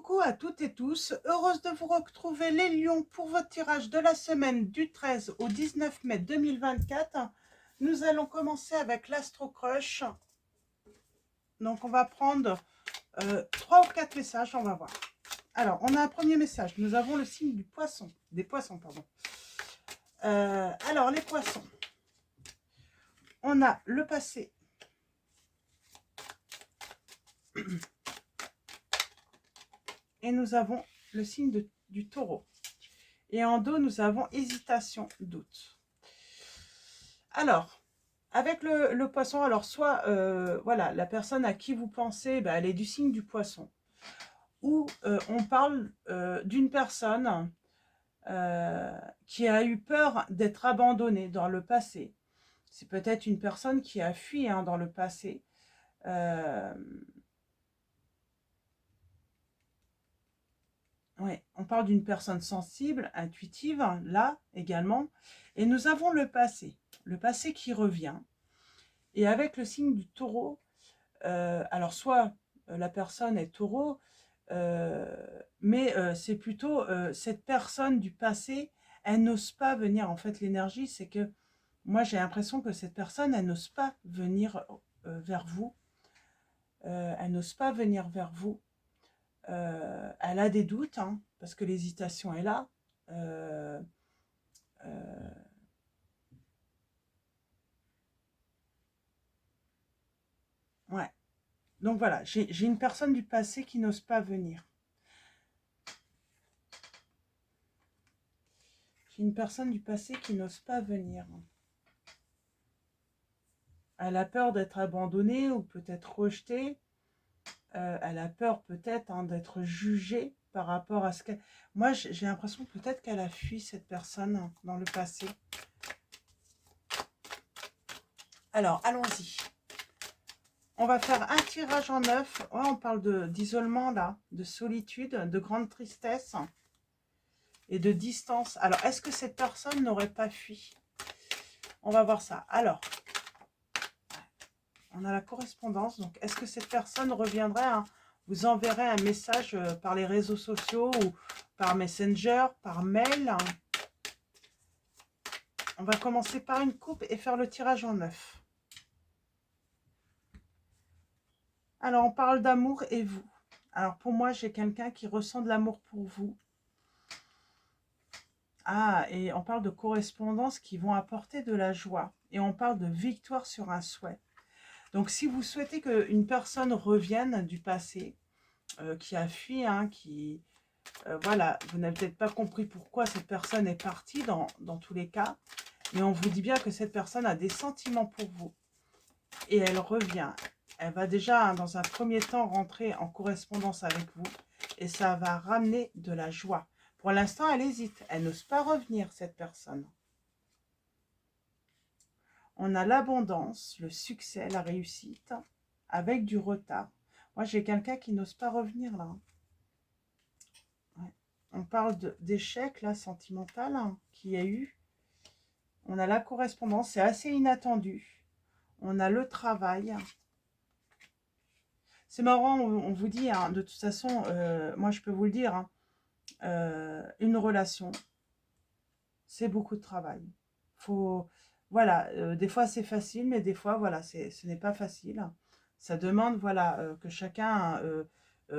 Coucou à toutes et tous, heureuse de vous retrouver les lions pour votre tirage de la semaine du 13 au 19 mai 2024. Nous allons commencer avec l'Astro Crush. Donc on va prendre 3 ou 4 messages, on va voir. Alors on a un premier message, nous avons le signe du poisson, des poissons pardon. Alors les poissons, on a le passé. Et nous avons le signe du taureau. Et en dos, nous avons hésitation, doute. Alors, avec le poisson, alors soit, voilà, la personne à qui vous pensez, bah, elle est du signe du poisson. Ou on parle d'une personne qui a eu peur d'être abandonnée dans le passé. C'est peut-être une personne qui a fui hein, dans le passé. Ouais, on parle d'une personne sensible, intuitive, là également. Et nous avons le passé qui revient. Et avec le signe du taureau, alors soit la personne est taureau, mais c'est plutôt cette personne du passé, elle n'ose pas venir. En fait, l'énergie, c'est que moi, j'ai l'impression que cette personne, elle n'ose pas venir vers vous. Elle n'ose pas venir vers vous. Elle a des doutes, hein, parce que l'hésitation est là. Ouais. Donc voilà, j'ai une personne du passé qui n'ose pas venir. J'ai une personne du passé qui n'ose pas venir. Elle a peur d'être abandonnée ou peut-être rejetée. Elle a peur peut-être hein, d'être jugée par rapport à ce qu'elle... Moi, j'ai l'impression peut-être qu'elle a fui cette personne hein, dans le passé. Alors, allons-y. On va faire un tirage en 9. Ouais, on parle d'isolement là, de solitude, de grande tristesse et de distance. Alors, est-ce que cette personne n'aurait pas fui? On va voir ça. Alors, on a la correspondance. Donc, est-ce que cette personne reviendrait hein, vous enverrez un message par les réseaux sociaux ou par Messenger, par mail. On va commencer par une coupe et faire le tirage en 9. Alors, on parle d'amour et vous. Alors, pour moi, j'ai quelqu'un qui ressent de l'amour pour vous. Ah, et on parle de correspondance qui vont apporter de la joie. Et on parle de victoire sur un souhait. Donc, si vous souhaitez qu'une personne revienne du passé, qui a fui, hein, qui... voilà, vous n'avez peut-être pas compris pourquoi cette personne est partie dans tous les cas. Mais on vous dit bien que cette personne a des sentiments pour vous. Et elle revient. Elle va déjà, hein, dans un premier temps, rentrer en correspondance avec vous. Et ça va ramener de la joie. Pour l'instant, elle hésite. Elle n'ose pas revenir, cette personne. On a l'abondance, le succès, la réussite, avec du retard. Moi, j'ai quelqu'un qui n'ose pas revenir, là. Ouais. On parle d'échec, là, sentimental, hein, qu'il y a eu. On a la correspondance, c'est assez inattendu. On a le travail. C'est marrant, on vous dit, hein, de toute façon, moi je peux vous le dire, hein, une relation, c'est beaucoup de travail. Faut, voilà, des fois c'est facile, mais des fois, voilà, ce n'est pas facile. Ça demande, voilà, que chacun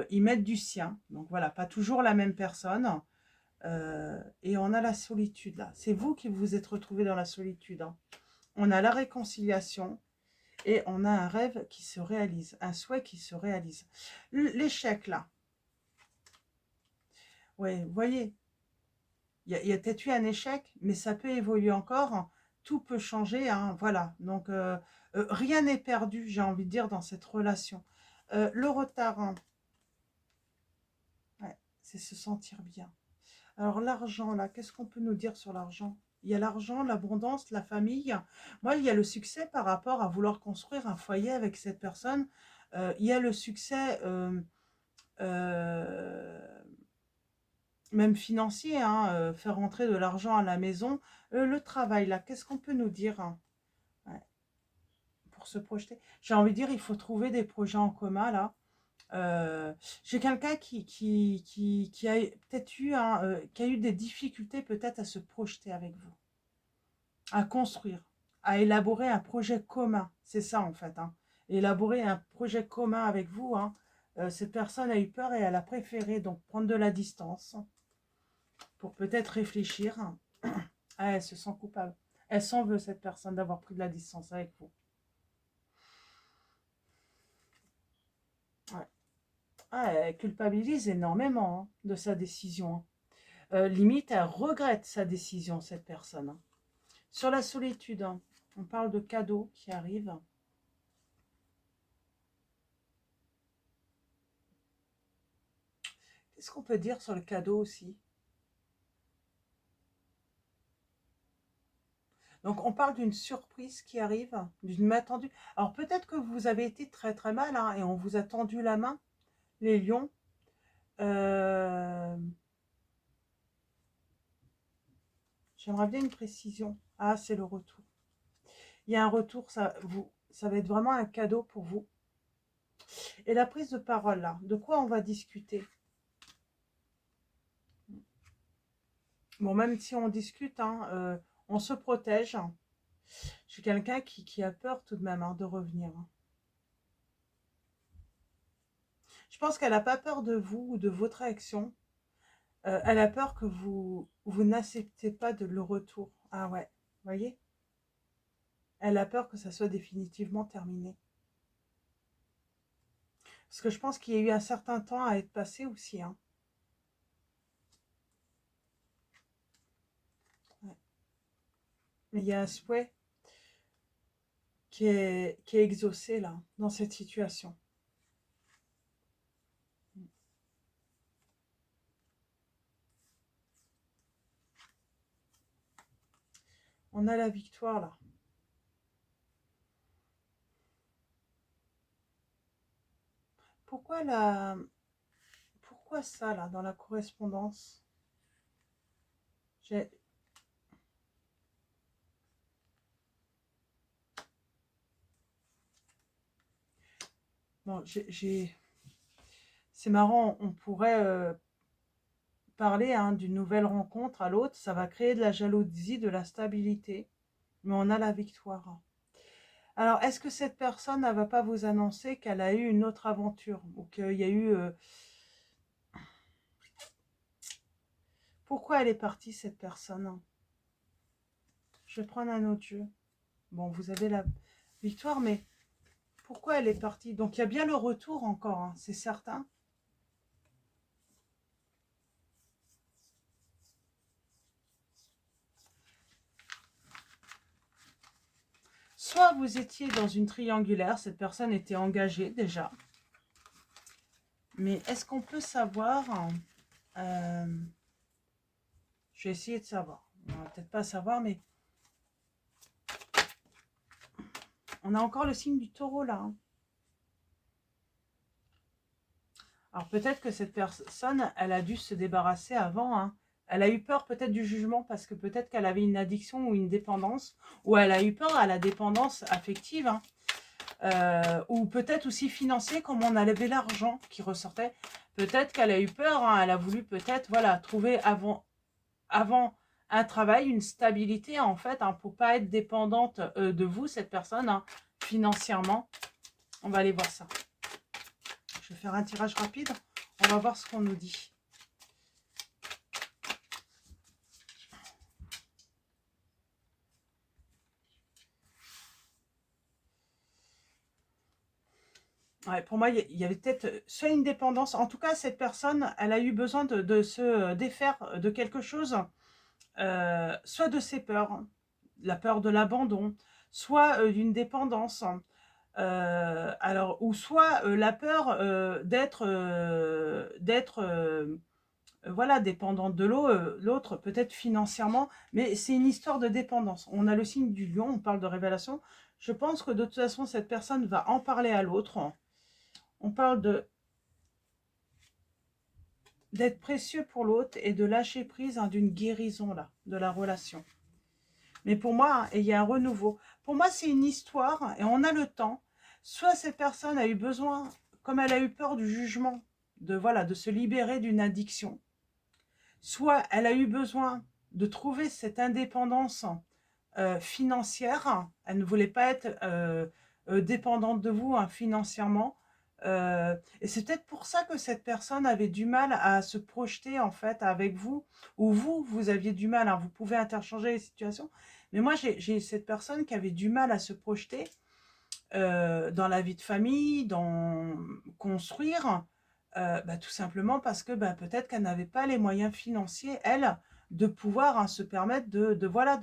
y mette du sien. Donc voilà, pas toujours la même personne. Et on a la solitude, là. C'est vous qui vous êtes retrouvé dans la solitude. Hein. On a la réconciliation. Et on a un rêve qui se réalise, un souhait qui se réalise. L'échec, là. Ouais, vous voyez, il y a peut-être eu un échec, mais ça peut évoluer encore. Hein. Tout peut changer, hein, voilà. Donc, rien n'est perdu, j'ai envie de dire, dans cette relation. Le retard, hein, ouais, c'est se sentir bien. Alors, l'argent, là, qu'est-ce qu'on peut nous dire sur l'argent? Il y a l'argent, l'abondance, la famille. Moi, il y a le succès par rapport à vouloir construire un foyer avec cette personne. Il y a le succès même financier, hein, faire rentrer de l'argent à la maison. Le travail, là, qu'est-ce qu'on peut nous dire hein, ouais, pour se projeter? J'ai envie de dire, il faut trouver des projets en commun, là. J'ai quelqu'un qui a peut-être eu, qui a eu des difficultés peut-être à se projeter avec vous, à construire, à élaborer un projet commun. C'est ça en fait. Élaborer un projet commun avec vous. Cette personne a eu peur et elle a préféré donc prendre de la distance pour peut-être réfléchir. Ah, elle se sent coupable. Elle s'en veut, cette personne, d'avoir pris de la distance avec vous. Ouais. Ah, elle culpabilise énormément de sa décision. Limite, elle regrette sa décision, cette personne. Sur la solitude, on parle de cadeaux qui arrivent. Qu'est-ce qu'on peut dire sur le cadeau aussi? Donc, on parle d'une surprise qui arrive, d'une main tendue. Alors, peut-être que vous avez été très très mal et on vous a tendu la main, les lions. Euh, J'aimerais bien une précision. Ah, c'est le retour. Il y a un retour, ça va être vraiment un cadeau pour vous. Et la prise de parole, là, de quoi on va discuter? Bon, même si on discute, on se protège. Je suis quelqu'un qui a peur tout de même de revenir. Je pense qu'elle n'a pas peur de vous ou de votre réaction. Elle a peur que vous n'acceptez pas de le retour. Ah ouais, vous voyez? Elle a peur que ça soit définitivement terminé. Parce que je pense qu'il y a eu un certain temps à être passé aussi. Ouais. Mais il y a un souhait qui est exaucé là, dans cette situation. On a la victoire là. Pourquoi la... Pourquoi ça là, dans la correspondance? J'ai... Bon, c'est marrant, on pourrait parler d'une nouvelle rencontre à l'autre, ça va créer de la jalousie, de la stabilité, mais on a la victoire. Alors, est-ce que cette personne ne va pas vous annoncer qu'elle a eu une autre aventure ou qu'il y a eu... Pourquoi elle est partie, cette personne? Je vais prendre un autre jeu. Bon, vous avez la victoire, mais pourquoi elle est partie? Donc, il y a bien le retour encore, c'est certain. Soit vous étiez dans une triangulaire, cette personne était engagée déjà. Mais est-ce qu'on peut savoir... je vais essayer de savoir. On va peut-être pas savoir, mais... On a encore le signe du taureau là. Alors peut-être que cette personne, elle a dû se débarrasser avant. Elle a eu peur peut-être du jugement parce que peut-être qu'elle avait une addiction ou une dépendance. Ou elle a eu peur à la dépendance affective. Ou peut-être aussi financier, comme on avait l'argent qui ressortait. Peut-être qu'elle a eu peur. Elle a voulu peut-être trouver avant un travail, une stabilité en fait, pour pas être dépendante de vous, cette personne, financièrement. On va aller voir ça. Je vais faire un tirage rapide. On va voir ce qu'on nous dit. Ouais, pour moi, il y avait peut-être soit une dépendance. En tout cas, cette personne, elle a eu besoin de se défaire de quelque chose, soit de ses peurs, la peur de l'abandon, soit d'une dépendance. Alors, ou soit la peur voilà, dépendante de l'autre, peut-être financièrement, mais c'est une histoire de dépendance. On a le signe du lion, on parle de révélation. Je pense que de toute façon, cette personne va en parler à l'autre. On parle d'être précieux pour l'autre et de lâcher prise d'une guérison là, de la relation. Mais pour moi, il y a un renouveau. Pour moi, c'est une histoire et on a le temps. Soit cette personne a eu besoin comme elle a eu peur du jugement, voilà, de se libérer d'une addiction, soit elle a eu besoin de trouver cette indépendance financière. Elle ne voulait pas être dépendante de vous, hein, financièrement. Et c'est peut-être pour ça que cette personne avait du mal à se projeter en fait avec vous, ou vous aviez du mal, hein. Vous pouvez interchanger les situations, mais moi j'ai cette personne qui avait du mal à se projeter dans la vie de famille, dans construire, tout simplement parce que peut-être qu'elle n'avait pas les moyens financiers, elle, de pouvoir, hein, se permettre voilà,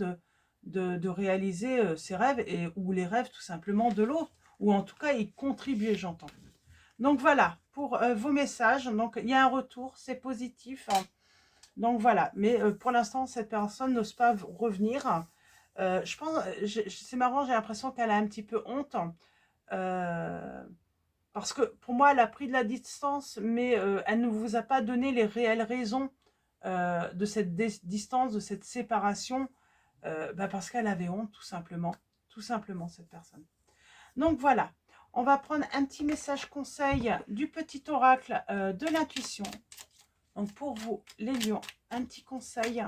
de réaliser ses rêves, ou les rêves tout simplement de l'autre, ou en tout cas y contribuer, j'entends. Donc voilà, pour vos messages, donc il y a un retour, c'est positif, hein. Donc voilà, mais pour l'instant, cette personne n'ose pas revenir. Je pense, c'est marrant, j'ai l'impression qu'elle a un petit peu honte. euh, Parce que pour moi, elle a pris de la distance, mais elle ne vous a pas donné les réelles raisons de cette distance, de cette séparation, parce qu'elle avait honte, tout simplement, cette personne. Donc voilà, on va prendre un petit message conseil du petit oracle de l'intuition. Donc pour vous, les lions, un petit conseil.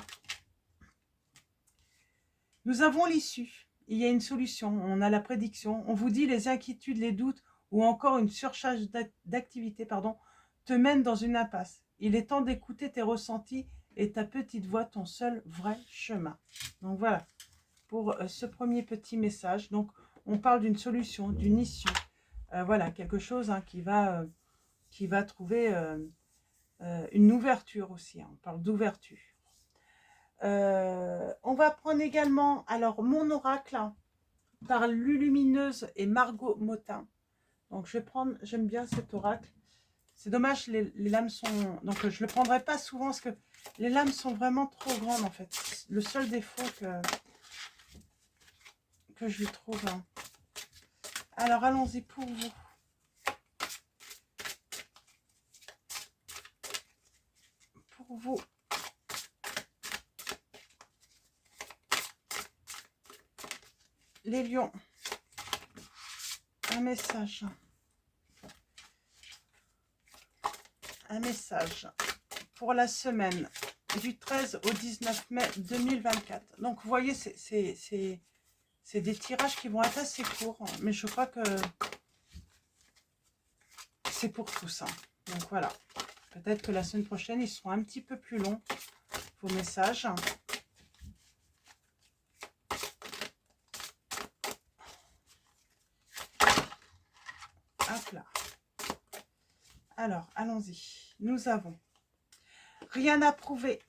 Nous avons l'issue, il y a une solution, on a la prédiction, on vous dit les inquiétudes, les doutes, ou encore une surcharge d'activité, te mènent dans une impasse. Il est temps d'écouter tes ressentis et ta petite voix, ton seul vrai chemin. Donc voilà, pour ce premier petit message. Donc on parle d'une solution, d'une issue. Voilà, quelque chose, hein, qui va trouver une ouverture aussi, hein. On parle d'ouverture. On va prendre également, alors, mon oracle, hein, par Lulumineuse et Margot Motin. Donc je vais prendre, j'aime bien cet oracle. C'est dommage, les lames sont... Donc je ne le prendrai pas souvent parce que les lames sont vraiment trop grandes en fait. Le seul défaut que je lui trouve, hein. Alors allons-y pour vous. Pour vous. Les lions. Un message. Un message pour la semaine du 13 au 19 mai 2024. Donc vous voyez, c'est des tirages qui vont être assez courts, mais je crois que c'est pour tous, hein. Donc voilà, peut-être que la semaine prochaine, ils seront un petit peu plus longs, vos messages. Hop là. Alors, allons-y. Nous avons rien à prouver.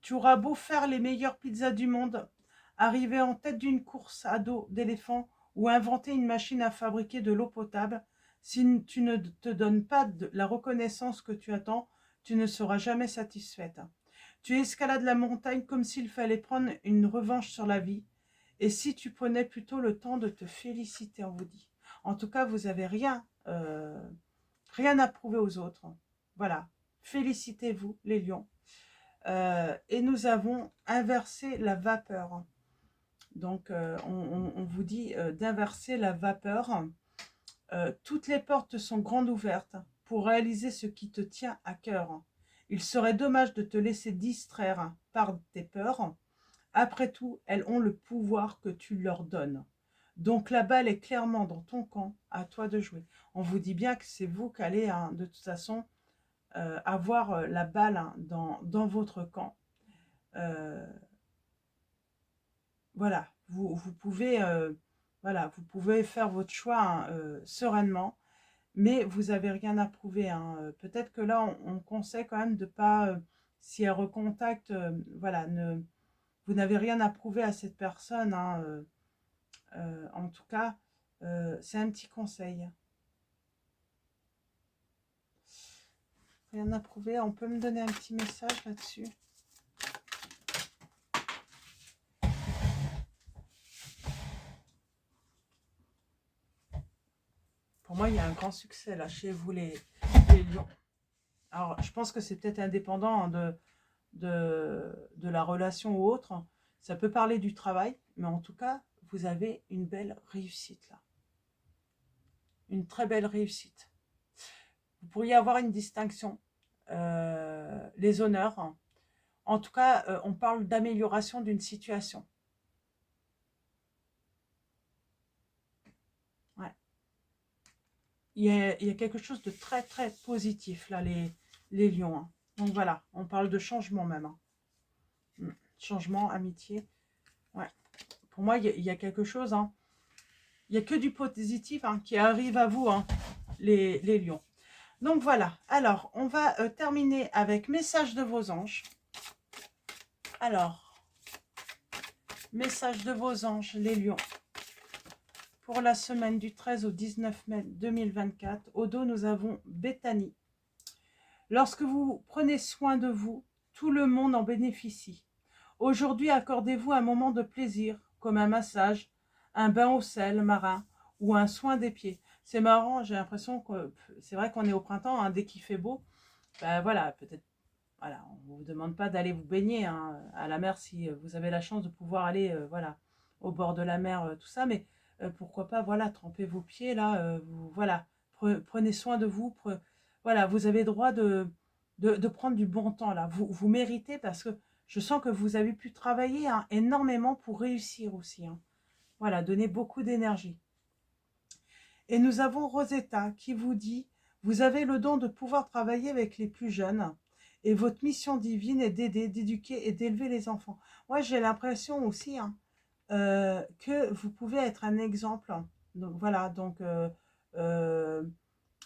Tu auras beau faire les meilleures pizzas du monde, arriver en tête d'une course à dos d'éléphant ou inventer une machine à fabriquer de l'eau potable, si tu ne te donnes pas la reconnaissance que tu attends, tu ne seras jamais satisfaite. Tu escalades la montagne comme s'il fallait prendre une revanche sur la vie. Et si tu prenais plutôt le temps de te féliciter, on vous dit. En tout cas, vous n'avez rien à prouver aux autres. Voilà. Félicitez-vous, les lions. Et nous avons inversé la vapeur. Donc, on vous dit d'inverser la vapeur. Toutes les portes sont grandes ouvertes pour réaliser ce qui te tient à cœur. Il serait dommage de te laisser distraire par tes peurs. Après tout, elles ont le pouvoir que tu leur donnes. Donc la balle est clairement dans ton camp, à toi de jouer. On vous dit bien que c'est vous qui allez, hein, de toute façon, avoir la balle, hein, dans votre camp. Voilà, vous pouvez, voilà, vous pouvez faire votre choix, hein, sereinement, mais vous n'avez rien à prouver, hein. Peut-être que là, on conseille quand même de ne pas, si elle recontacte, voilà, vous n'avez rien à prouver à cette personne, hein, en tout cas, c'est un petit conseil. Rien à prouver, on peut me donner un petit message là-dessus? Pour moi, il y a un grand succès là chez vous, les lions. Alors, je pense que c'est peut-être indépendant, hein, de la relation ou autre. Ça peut parler du travail, mais en tout cas, vous avez une belle réussite là. Une très belle réussite. Vous pourriez avoir une distinction, les honneurs. En tout cas, on parle d'amélioration d'une situation. Ouais. Il y a quelque chose de très, très positif, là, les lions. Hein. Donc voilà, on parle de changement même. Hein. Changement, amitié. Ouais. Pour moi, il y a quelque chose. Hein. Il n'y a que du positif hein, qui arrive à vous, hein, les lions. Donc voilà. Alors, on va terminer avec message de vos anges. Alors, message de vos anges, les lions. Pour la semaine du 13 au 19 mai 2024, au dos, nous avons Béthanie. Lorsque vous prenez soin de vous, tout le monde en bénéficie. Aujourd'hui, accordez-vous un moment de plaisir, comme un massage, un bain au sel marin ou un soin des pieds. C'est marrant, j'ai l'impression que c'est vrai qu'on est au printemps, hein, dès qu'il fait beau, ben voilà, peut-être, voilà, on ne vous demande pas d'aller vous baigner hein, à la mer si vous avez la chance de pouvoir aller, voilà, au bord de la mer, tout ça, mais pourquoi pas, voilà, tremper vos pieds là, voilà, prenez soin de vous, voilà, vous avez droit de prendre du bon temps là, vous méritez parce que je sens que vous avez pu travailler hein, énormément pour réussir aussi. Hein. Voilà, donner beaucoup d'énergie. Et nous avons Rosetta qui vous dit, vous avez le don de pouvoir travailler avec les plus jeunes et votre mission divine est d'aider, d'éduquer et d'élever les enfants. Moi, j'ai l'impression aussi hein, que vous pouvez être un exemple. Donc voilà, donc euh,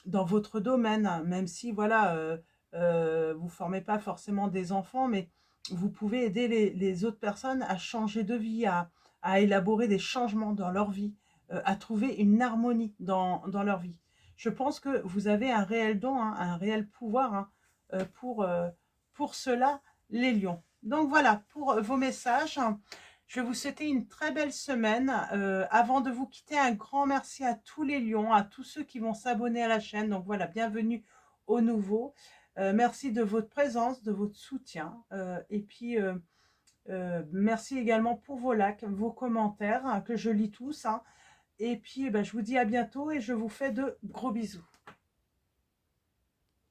dans votre domaine, même si voilà, vous formez pas forcément des enfants, mais vous pouvez aider les autres personnes à changer de vie, à élaborer des changements dans leur vie, à trouver une harmonie dans leur vie. Je pense que vous avez un réel don, hein, un réel pouvoir hein, pour cela, les lions. Donc voilà, pour vos messages. Je vais vous souhaiter une très belle semaine. Avant de vous quitter, un grand merci à tous les lions, à tous ceux qui vont s'abonner à la chaîne. Donc voilà, bienvenue aux nouveaux. Merci de votre présence, de votre soutien. Et puis, merci également pour vos likes, vos commentaires, hein, que je lis tous. Hein. Et puis, je vous dis à bientôt et je vous fais de gros bisous.